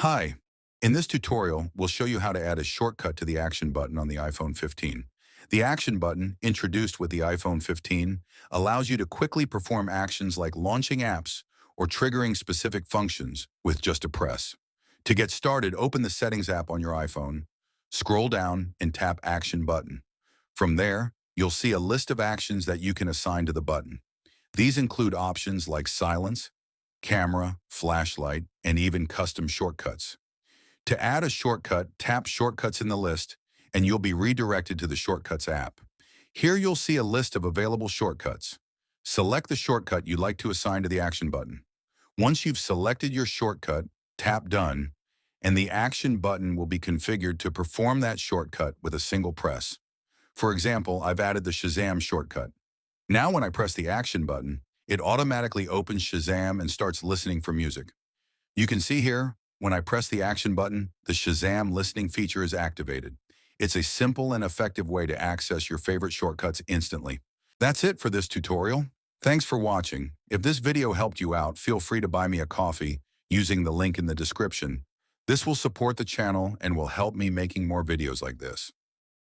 Hi, in this tutorial, we'll show you how to add a shortcut to the Action button on the iPhone 15. The Action button, introduced with the iPhone 15, allows you to quickly perform actions like launching apps or triggering specific functions with just a press. To get started, open the Settings app on your iPhone, scroll down and tap Action button. From there, you'll see a list of actions that you can assign to the button. These include options like silence, camera, flashlight, and even custom shortcuts. To add a shortcut, tap Shortcuts in the list, and you'll be redirected to the Shortcuts app. Here you'll see a list of available shortcuts. Select the shortcut you'd like to assign to the Action button. Once you've selected your shortcut, tap Done, and the Action button will be configured to perform that shortcut with a single press. For example, I've added the Shazam shortcut. Now when I press the Action button, it automatically opens Shazam and starts listening for music. You can see here, when I press the Action button, the Shazam listening feature is activated. It's a simple and effective way to access your favorite shortcuts instantly. That's it for this tutorial. Thanks for watching. If this video helped you out, feel free to buy me a coffee using the link in the description. This will support the channel and will help me making more videos like this.